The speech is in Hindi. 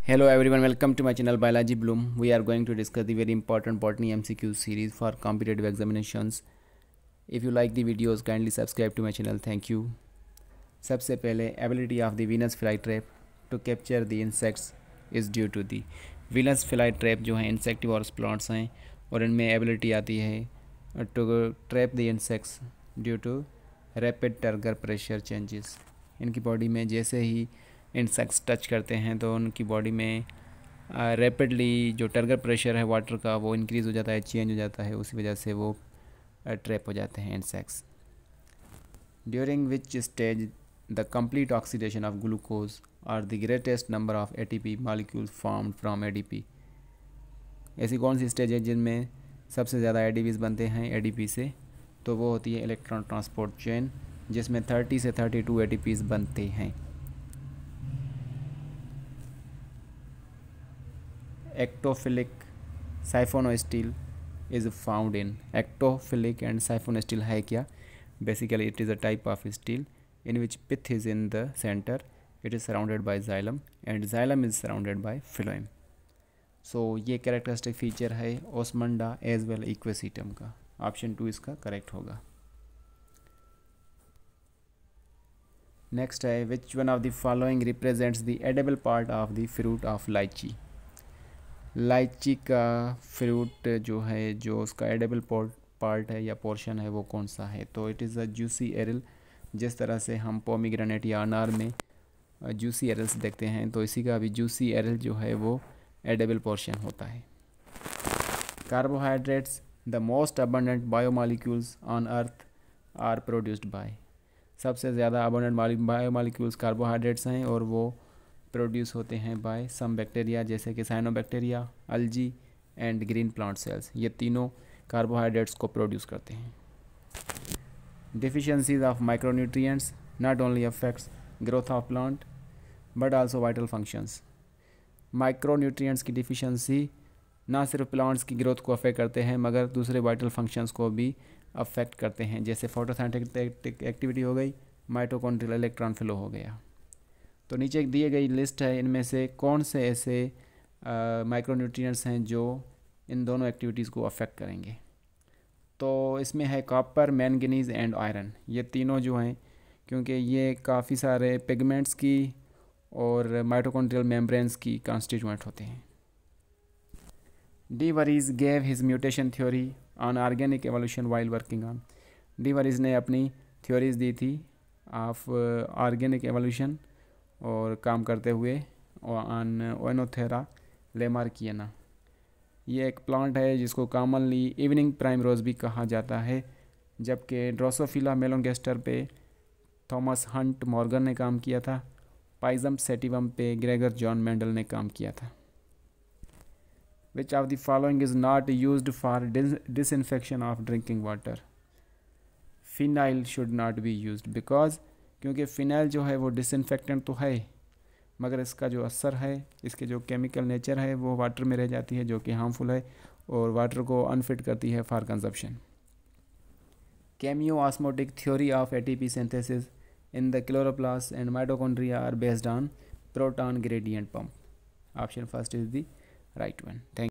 Hello everyone, welcome to my channel Biology Bloom. We are going to discuss the very important botany MCQ series for competitive examinations. If you like the videos, kindly subscribe to my channel. Thank you. सबसे पहले ability of the Venus flytrap to capture the insects is due to the Venus flytrap जो है insectivorous plants हैं और इनमें ability आती है to trap the insects due to rapid turgor pressure changes. इनकी बॉडी में जैसे ही इंसेक्ट्स टच करते हैं तो उनकी बॉडी में रैपिडली जो टर्गर प्रेशर है वाटर का वो इंक्रीज़ हो जाता है, चेंज हो जाता है, उसी वजह से वो ट्रैप हो जाते हैं insects. During which stage the complete oxidation of glucose और the greatest number of ATP molecules formed from ADP. ऐसी कौन सी स्टेज है जिनमें सबसे ज़्यादा एडीपीज बनते हैं एडीपी से? तो वो होती है इलेक्ट्रॉन ट्रांसपोर्ट चेन, जिसमें 30 से 32 एडीपीज बनते हैं. Ectophilic siphonostyl is found in. Ectophilic and siphonostyl है क्या? Basically it is a type of still in which pith is in the center. It is surrounded by xylem and xylem is surrounded by phloem. So ये characteristic feature है Osmunda as well equisetum का. ऑप्शन 2 इसका करेक्ट होगा. नेक्स्ट है which one of the following represents the edible part of the fruit of lychee. Lychee का फ्रूट जो है, जो उसका एडेबल पार्ट है या पोर्शन है, वो कौन सा है? तो इट इज़ अ जूसी एरल. जिस तरह से हम पोमीग्रेनेट या अनार में जूसी एरल्स देखते हैं, तो इसी का भी जूसी एरल जो है वो एडेबल पोर्शन होता है. Carbohydrates the most abundant biomolecules on earth are produced by. सबसे ज़्यादा अबंडेंट बायोमॉलिक्यूल्स कार्बोहाइड्रेट्स हैं और वो प्रोड्यूस होते हैं बाय सम बैक्टीरिया जैसे कि cyanobacteria, algae and green plant cells. ये तीनों कार्बोहाइड्रेट्स को प्रोड्यूस करते हैं. Deficiencies of micronutrients not only affects growth of plant but also vital functions. Micronutrients की डिफिशियंसी ना सिर्फ प्लांट्स की ग्रोथ को अफेक्ट करते हैं मगर दूसरे वाइटल फंक्शंस को भी अफेक्ट करते हैं, जैसे फोटोसिंथेटिक एक्टिविटी हो गई, माइटोकॉन्ड्रियल इलेक्ट्रॉन फ्लो हो गया. तो नीचे एक दिए गई लिस्ट है, इनमें से कौन से ऐसे माइक्रोन्यूट्रिएंट्स हैं जो इन दोनों एक्टिविटीज़ को अफेक्ट करेंगे? तो इसमें है कॉपर, मैंगनीज़ एंड आयरन. ये तीनों जो हैं, क्योंकि ये काफ़ी सारे पिगमेंट्स की और माइटोकॉन्ड्रियल मेम्ब्रेन्स की कॉन्स्टिट्यूएंट होते हैं. D worries gave his mutation theory on organic evolution while working on. D worries ने अपनी थ्योरीज दी थी ऑफ ऑर्गेनिक एवोल्यूशन और काम करते हुए ऑन ओनोथेरा लेमार्कियना. ये एक प्लांट है जिसको कॉमनली इवनिंग प्राइम रोज भी कहा जाता है, जबकि ड्रोसोफिला मेलोंगेस्टर पे थॉमस हंट मॉर्गन ने काम किया था. पाइजम सेटिवम पे ग्रेगर जॉन मेंडल ने काम किया था. Which of the following is not used for disinfection of drinking water. Phenyl should not be used because क्योंकि फ़िनाइल जो है वो डिसइंफेक्टेंट तो है मगर इसका जो असर है, इसके जो केमिकल नेचर है वो वाटर में रह जाती है, जो कि हार्मफुल है और वाटर को अनफिट करती है for consumption. Chemiosmotic theory of ATP synthesis in the chloroplast and mitochondria are based on proton gradient pump. Option first is the right one. Thank